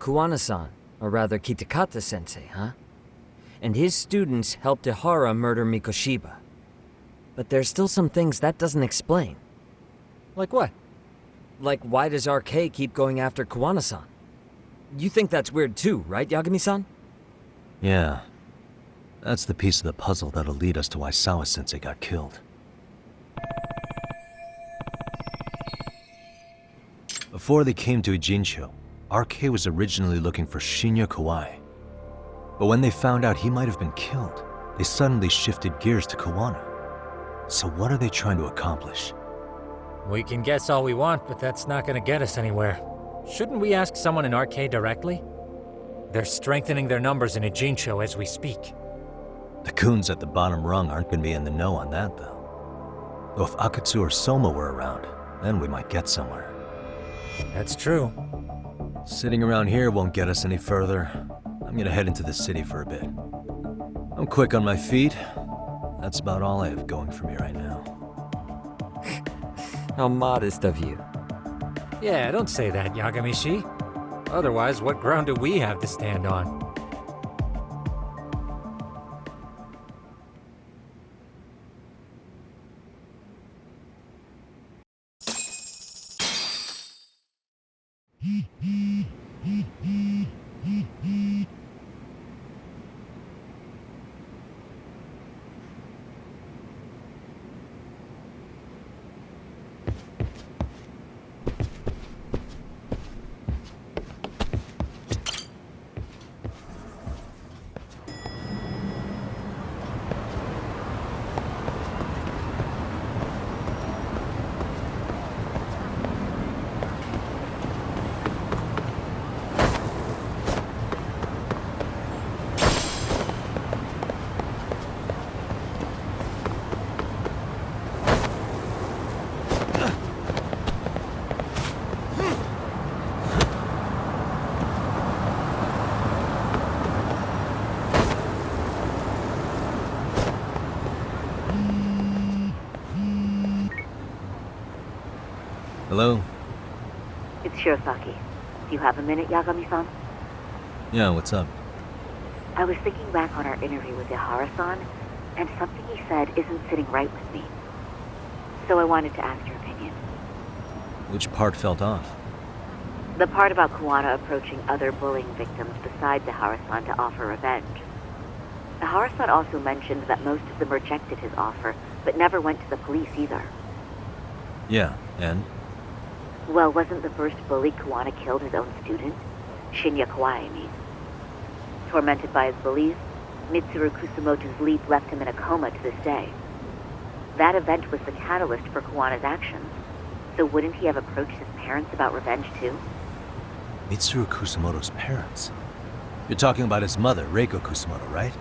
Kuwana-san, or rather Kitakata-sensei, huh? And his students helped Ihara murder Mikoshiba. But there's still some things that doesn't explain. Like what? Like, why does RK keep going after Kuwana-san? You think that's weird too, right, Yagami-san? Yeah. That's the piece of the puzzle that'll lead us to why Sawa-sensei got killed. Before they came to Ijincho, RK was originally looking for Shinya Kawai. But when they found out he might have been killed, they suddenly shifted gears to Kuwana. So what are they trying to accomplish? We can guess all we want, but that's not gonna get us anywhere. Shouldn't we ask someone in RK directly? They're strengthening their numbers in Ijincho as we speak. The goons at the bottom rung aren't gonna be in the know on that, though. Though if Akatsu or Soma were around, then we might get somewhere. That's true. Sitting around here won't get us any further. I'm gonna head into the city for a bit. I'm quick on my feet. That's about all I have going for me right now. How modest of you. Yeah, don't say that, Yagami-shi. Otherwise, what ground do we have to stand on? Hello? It's Shirosaki. Do you have a minute, Yagami-san? Yeah, what's up? I was thinking back on our interview with Ihara-san, and something he said isn't sitting right with me. So I wanted to ask your opinion. Which part felt off? The part about Kuwana approaching other bullying victims besides Ihara-san to offer revenge. Ihara-san also mentioned that most of them rejected his offer, but never went to the police either. Yeah, and? Well, wasn't the first bully Kuwana killed his own student? Shinya Kawai, I mean. Tormented by his bullies, Mitsuru Kusumoto's leap left him in a coma to this day. That event was the catalyst for Kuwana's actions, so wouldn't he have approached his parents about revenge too? Mitsuru Kusumoto's parents? You're talking about his mother, Reiko Kusumoto, right?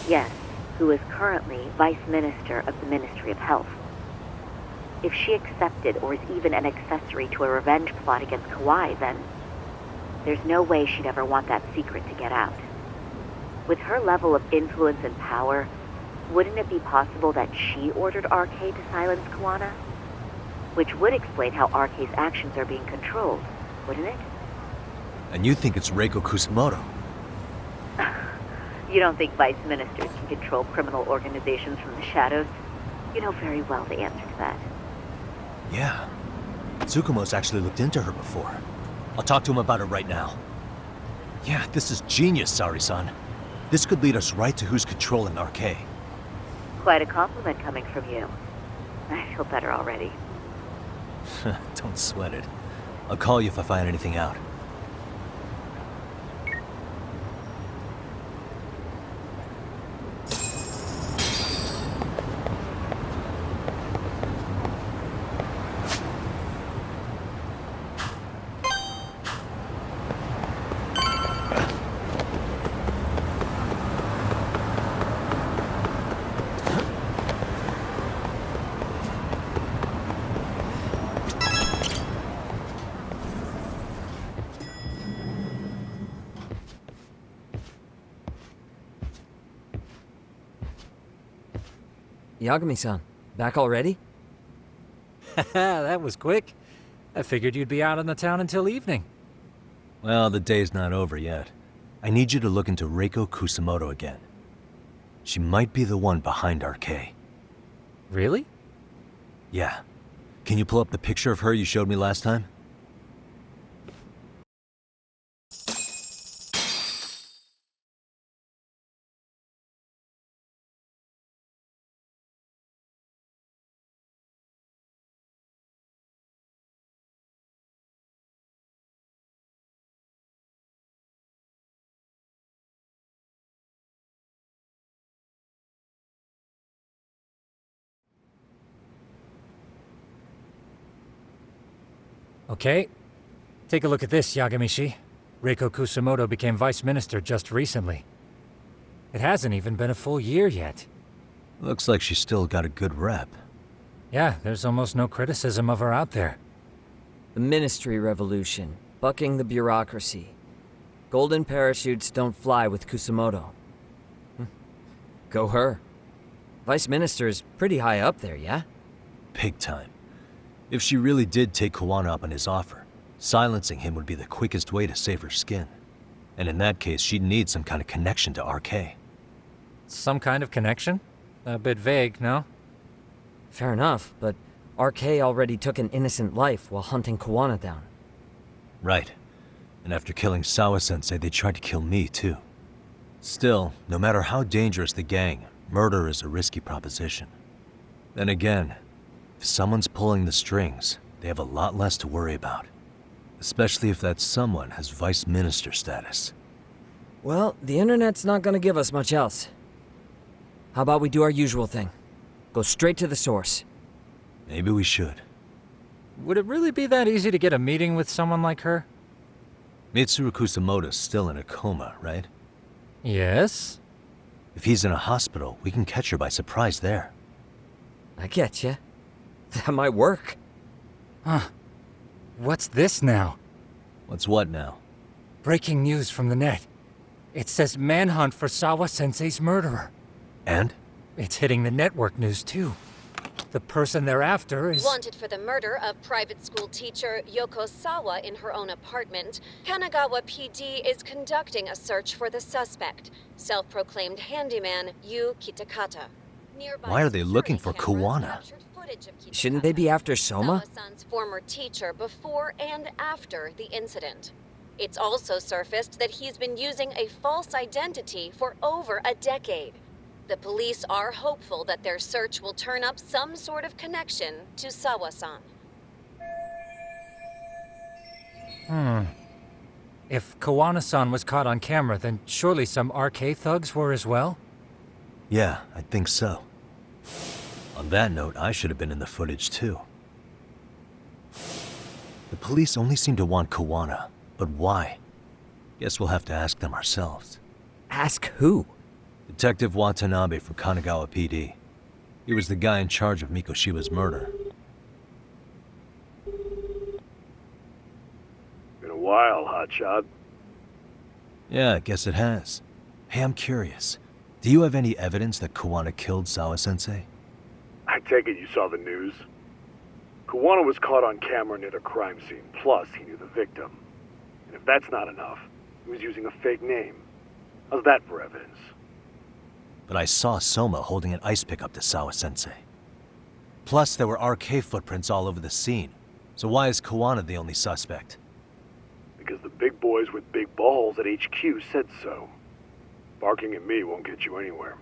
Yes, who is currently Vice Minister of the Ministry of Health. If she accepted or is even an accessory to a revenge plot against Kawai, then there's no way she'd ever want that secret to get out. With her level of influence and power, wouldn't it be possible that she ordered RK to silence Kuwana? Which would explain how RK's actions are being controlled, wouldn't it? And you think it's Reiko Kusumoto? You don't think vice ministers can control criminal organizations from the shadows? You know very well the answer to that. Yeah. Tsukumo's actually looked into her before. I'll talk to him about it right now. Yeah, this is genius, Sari-san. This could lead us right to who's controlling RK. Quite a compliment coming from you. I feel better already. Don't sweat it. I'll call you if I find anything out. Yagami-san, back already? That was quick. I figured you'd be out in the town until evening. Well, the day's not over yet. I need you to look into Reiko Kusamoto again. She might be the one behind RK. Really? Yeah. Can you pull up the picture of her you showed me last time? Okay. Take a look at this, Yagamishi. Reiko Kusamoto became vice minister just recently. It hasn't even been a full year yet. Looks like she's still got a good rep. Yeah, there's almost no criticism of her out there. The Ministry Revolution, bucking the bureaucracy. Golden parachutes don't fly with Kusamoto. Go her. Vice Minister is pretty high up there, yeah? Big time. If she really did take Kawana up on his offer, silencing him would be the quickest way to save her skin. And in that case, she'd need some kind of connection to RK. Some kind of connection? A bit vague, no? Fair enough, but RK already took an innocent life while hunting Kawana down. Right. And after killing Sawa-sensei, they tried to kill me, too. Still, no matter how dangerous the gang, murder is a risky proposition. Then again, if someone's pulling the strings, they have a lot less to worry about. Especially if that someone has vice minister status. Well, the internet's not gonna give us much else. How about we do our usual thing? Go straight to the source. Maybe we should. Would it really be that easy to get a meeting with someone like her? Mitsuru Kusamoto's still in a coma, right? Yes? If he's in a hospital, we can catch her by surprise there. I get ya. That might work. Huh. What's this now? What's what now? Breaking news from the net. It says manhunt for Sawa-sensei's murderer. And? It's hitting the network news, too. The person they're after is... Wanted for the murder of private school teacher Yoko Sawa in her own apartment, Kanagawa PD is conducting a search for the suspect, self-proclaimed handyman Yu Kitakata. Nearby Why are they looking for security cameras Kawana? captured footage of Kitakata, Shouldn't they be after Soma? Sawa-san's former teacher before and after the incident. It's also surfaced that he's been using a false identity for over a decade. The police are hopeful that their search will turn up some sort of connection to Sawa-san. If Kawana-san was caught on camera, then surely some RK thugs were as well? Yeah, I think so. On that note, I should have been in the footage too. The police only seem to want Kawana, but why? Guess we'll have to ask them ourselves. Ask who? Detective Watanabe from Kanagawa PD. He was the guy in charge of Mikoshiba's murder. Been a while, hotshot. Yeah, I guess it has. Hey, I'm curious. Do you have any evidence that Kawana killed Sawa-sensei? I take it you saw the news. Kawana was caught on camera near the crime scene, plus he knew the victim. And if that's not enough, he was using a fake name. How's that for evidence? But I saw Soma holding an ice pick up to Sawa-sensei. Plus, there were RK footprints all over the scene. So why is Kawana the only suspect? Because the big boys with big balls at HQ said so. Barking at me won't get you anywhere.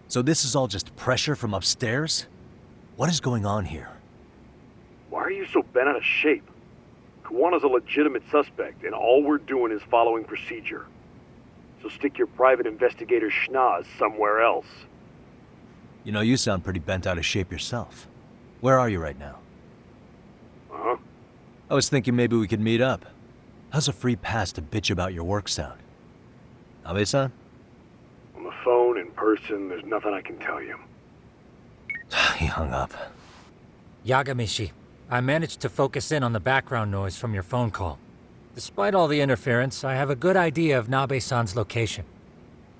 So this is all just pressure from upstairs? What is going on here? Why are you so bent out of shape? Kawana's a legitimate suspect, and all we're doing is following procedure. So stick your private investigator schnoz somewhere else. You know, you sound pretty bent out of shape yourself. Where are you right now? Huh? I was thinking maybe we could meet up. How's a free pass to bitch about your work sound? Abe-san? On the phone, in person, there's nothing I can tell you. He hung up. Yagamishi, I managed to focus in on the background noise from your phone call. Despite all the interference, I have a good idea of Nabe-san's location.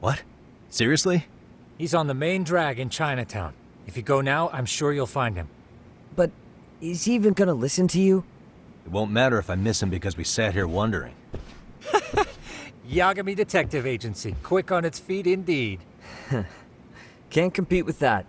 What? Seriously? He's on the main drag in Chinatown. If you go now, I'm sure you'll find him. But is he even gonna listen to you? It won't matter if I miss him because we sat here wondering. Yagami Detective Agency. Quick on its feet indeed. Can't compete with that.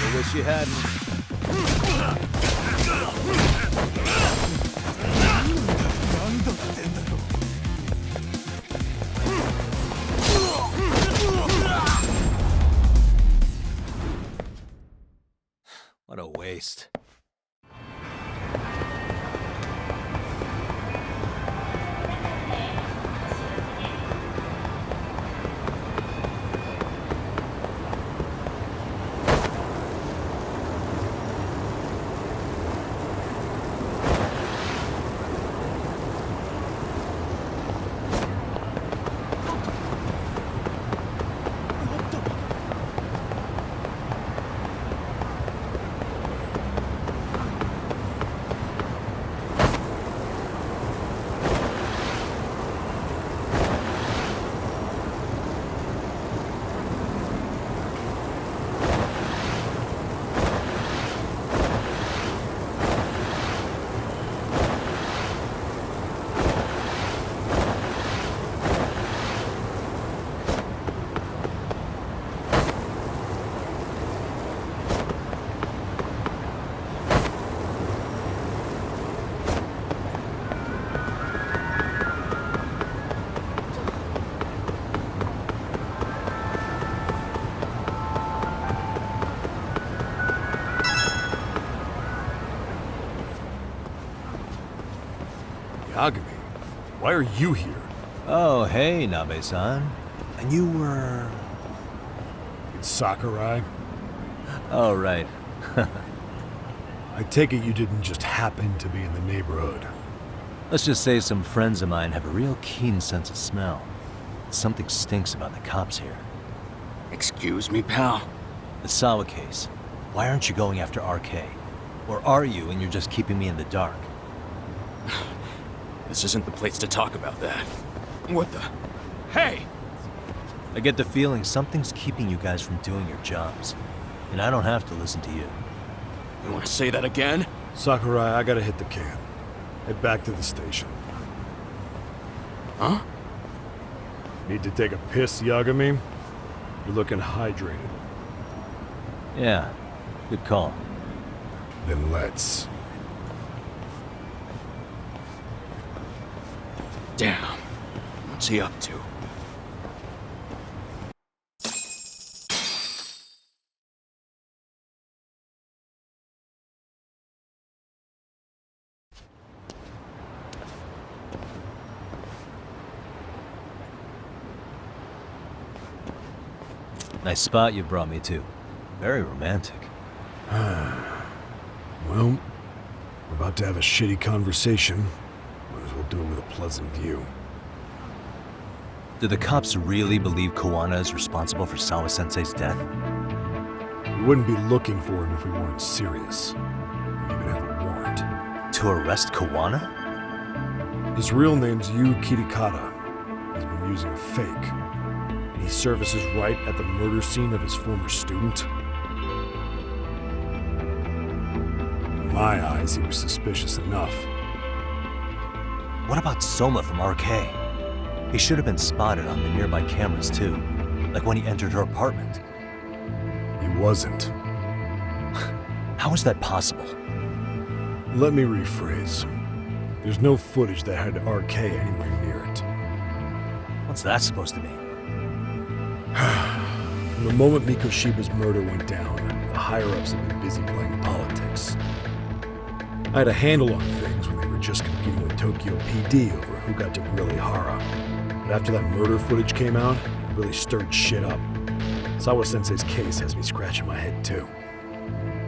I wish you hadn't. What a waste. Yagami, why are you here? Oh, hey, Nabe-san. And you were... It's Sakurai. Oh, right. I take it you didn't just happen to be in the neighborhood. Let's just say some friends of mine have a real keen sense of smell. Something stinks about the cops here. Excuse me, pal? The Sawa case. Why aren't you going after RK? Or are you and you're just keeping me in the dark? This isn't the place to talk about that. What the... Hey! I get the feeling something's keeping you guys from doing your jobs. And I don't have to listen to you. You want to say that again? Sakurai, I gotta hit the can. Head back to the station. Huh? Need to take a piss, Yagami? You're looking hydrated. Yeah, good call. Then let's. Damn. What's he up to? Nice spot you brought me to. Very romantic. Well, we're about to have a shitty conversation. Might as well do it with a pleasant view. Do the cops really believe Kawana is responsible for Sawa-sensei's death? We wouldn't be looking for him if we weren't serious. We even have a warrant. To arrest Kawana? His real name's Yu Kitakata. He's been using a fake. And he services right at the murder scene of his former student. In my eyes, he was suspicious enough. What about Soma from RK? He should have been spotted on the nearby cameras too, like when he entered her apartment. He wasn't. How is that possible? Let me rephrase. There's no footage that had RK anywhere near it. What's that supposed to mean? From the moment Mikoshiba's murder went down, the higher-ups have been busy playing politics. I had a handle on things when they were just competing with Tokyo PD over who got to grill Ihara. But after that murder footage came out, it really stirred shit up. Sawa-sensei's case has me scratching my head too.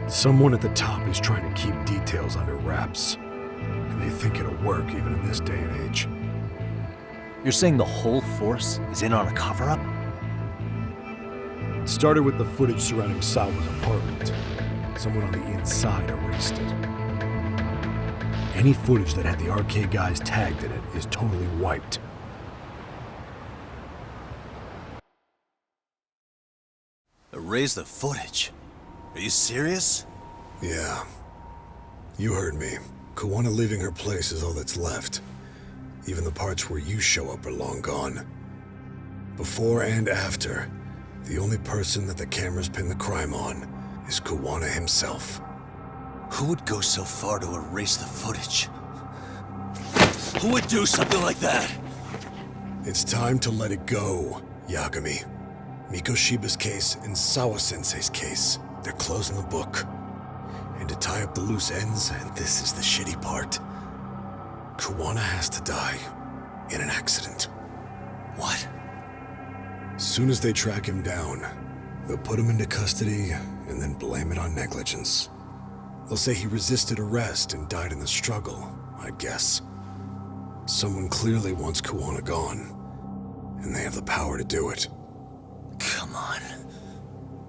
Someone at the top is trying to keep details under wraps. And they think it'll work even in this day and age. You're saying the whole force is in on a cover-up? It started with the footage surrounding Sawa's apartment. Someone on the inside erased it. Any footage that had the RK guys tagged in it is totally wiped. Erase the footage? Are you serious? Yeah. You heard me. Kuwana leaving her place is all that's left. Even the parts where you show up are long gone. Before and after, the only person that the cameras pin the crime on is Kuwana himself. Who would go so far to erase the footage? Who would do something like that? It's time to let it go, Yagami. Mikoshiba's case and Sawa-sensei's case, they're closing the book. And to tie up the loose ends, and this is the shitty part, Kuwana has to die in an accident. What? Soon as they track him down, they'll put him into custody and then blame it on negligence. They'll say he resisted arrest and died in the struggle, I guess. Someone clearly wants Kuwana gone, and they have the power to do it. Come on.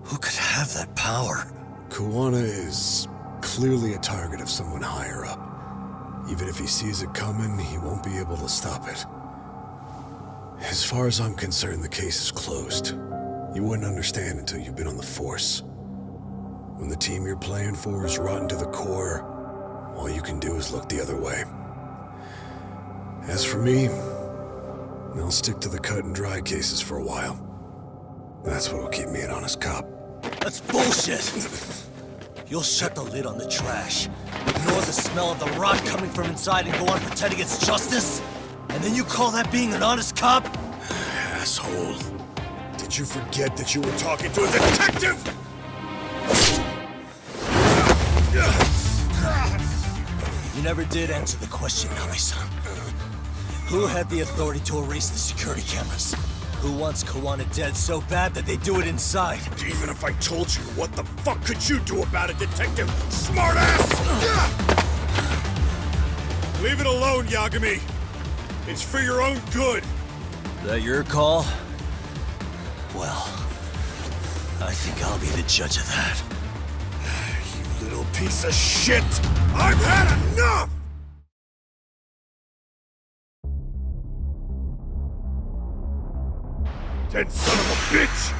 Who could have that power? Kuwana is clearly a target of someone higher up. Even if he sees it coming, he won't be able to stop it. As far as I'm concerned, the case is closed. You wouldn't understand until you've been on the force. When the team you're playing for is rotten to the core, all you can do is look the other way. As for me, I'll stick to the cut and dry cases for a while. That's what'll keep me an honest cop. That's bullshit! You'll shut the lid on the trash, ignore the smell of the rot coming from inside and go on pretending it's justice? And then you call that being an honest cop? Asshole. Did you forget that you were talking to a detective? You never did answer the question, Nami-san. Who had the authority to erase the security cameras? Who wants Kuwana dead so bad that they do it inside? Even if I told you, what the fuck could you do about it, detective? Smartass! Leave it alone, Yagami. It's for your own good. That your call? Well, I think I'll be the judge of that. You little piece of shit! I've had enough! Dead son of a bitch!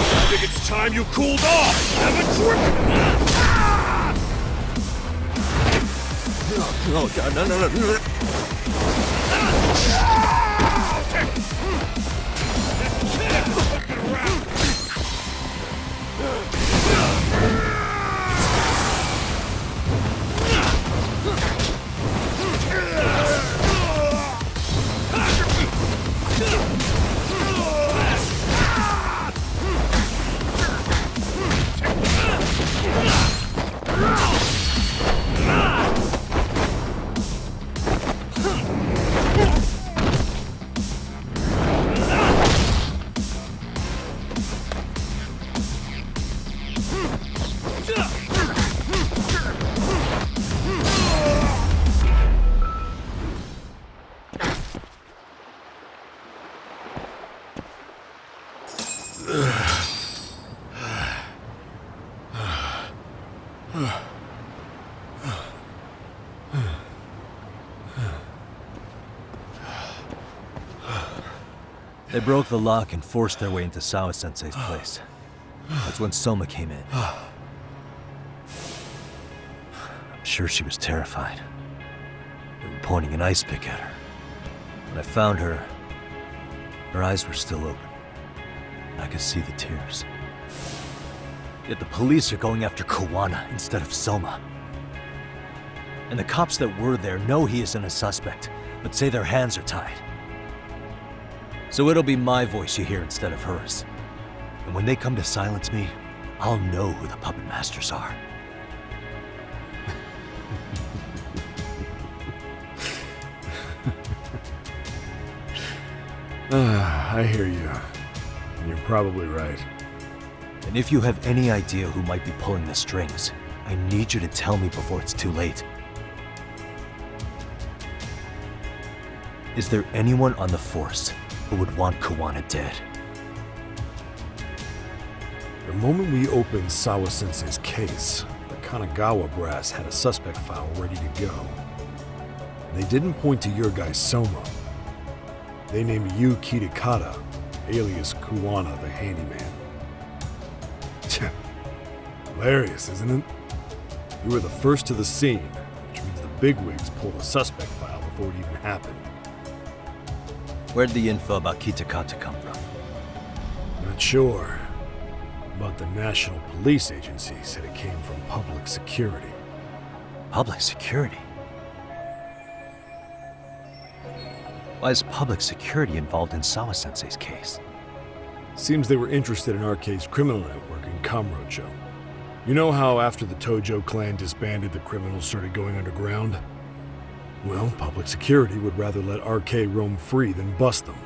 I think it's time you cooled off! Have a drink! Oh god, no. They broke the lock and forced their way into Sawa-sensei's place. That's when Soma came in. I'm sure she was terrified. They were pointing an ice pick at her. When I found her, her eyes were still open. I could see the tears. Yet the police are going after Kawana instead of Soma. And the cops that were there know he isn't a suspect, but say their hands are tied. So it'll be my voice you hear instead of hers. And when they come to silence me, I'll know who the puppet masters are. I hear you. And you're probably right. And if you have any idea who might be pulling the strings, I need you to tell me before it's too late. Is there anyone on the force who would want Kawana dead? The moment we opened Sawa-sensei's case, the Kanagawa brass had a suspect file ready to go. They didn't point to your guy Soma. They named you Kitakata, alias Kawana the handyman. Hilarious, isn't it? You were the first to the scene, which means the bigwigs pulled a suspect file before it even happened. Where'd the info about Kitakata come from? Not sure. But the National Police Agency said it came from public security. Public security? Why is public security involved in Sawa-sensei's case? Seems they were interested in Arcade's criminal network in Kamurocho. You know how after the Tojo clan disbanded, the criminals started going underground? Well, public security would rather let Arcade roam free than bust them.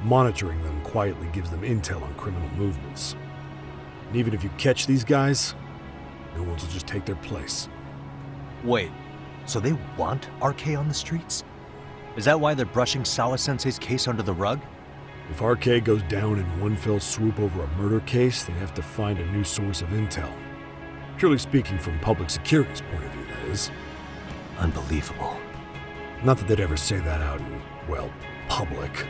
Monitoring them quietly gives them intel on criminal movements. And even if you catch these guys, no ones will just take their place. Wait, so they want RK on the streets? Is that why they're brushing Sawa-sensei's case under the rug? If RK goes down in one fell swoop over a murder case, they have to find a new source of intel. Purely speaking, from public security's point of view, that is. Unbelievable. Not that they'd ever say that out in, well, public.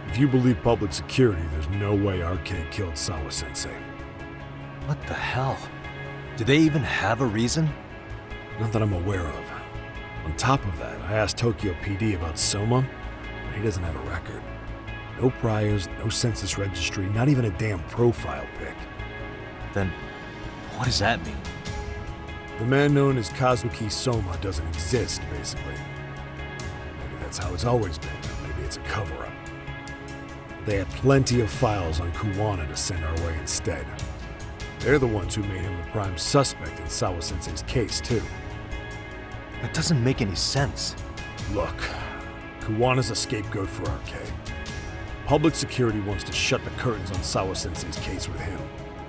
If you believe public security, there's no way RK killed Sawa-sensei. What the hell? Do they even have a reason? Not that I'm aware of. On top of that, I asked Tokyo PD about Soma, and he doesn't have a record. No priors, no census registry, not even a damn profile pic. Then, what does that mean? The man known as Kazuki Soma doesn't exist, basically. Maybe that's how it's always been, or maybe it's a cover-up. They had plenty of files on Kawana to send our way instead. They're the ones who made him the prime suspect in Sawa-sensei's case, too. That doesn't make any sense. Look, Kawana's a scapegoat for RK. Public security wants to shut the curtains on Sawa-sensei's case with him.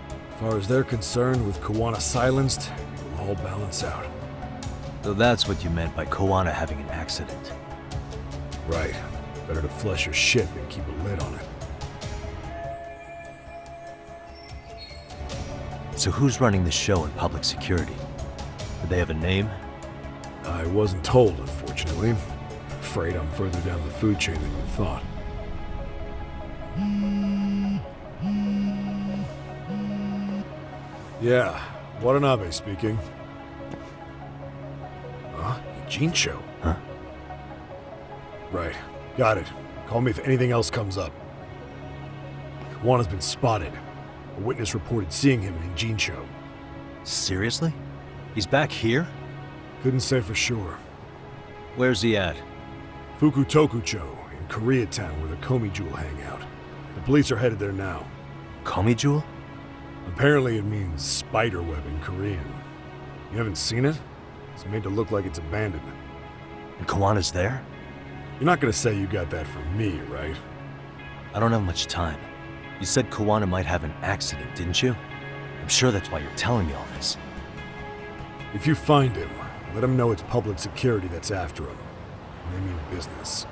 As far as they're concerned, with Kawana silenced, it will all balance out. So that's what you meant by Kawana having an accident. Right. Better to flush your shit than keep a lid on it. So who's running the show in public security? Do they have a name? I wasn't told, unfortunately. Afraid I'm further down the food chain than you thought. Yeah, Watanabe speaking. Huh? Ijincho? Huh? Right. Got it. Call me if anything else comes up. Kawana's been spotted. A witness reported seeing him in Ijincho. Seriously? He's back here? Couldn't say for sure. Where's he at? Fukutokucho, in Koreatown, where the Komi Jewel hang out. The police are headed there now. Komi Jewel? Apparently it means spider web in Korean. You haven't seen it? It's made to look like it's abandoned. And Kawana's there? You're not gonna say you got that from me, right? I don't have much time. You said Kawana might have an accident, didn't you? I'm sure that's why you're telling me all this. If you find him, let him know it's public security that's after him. And they mean business.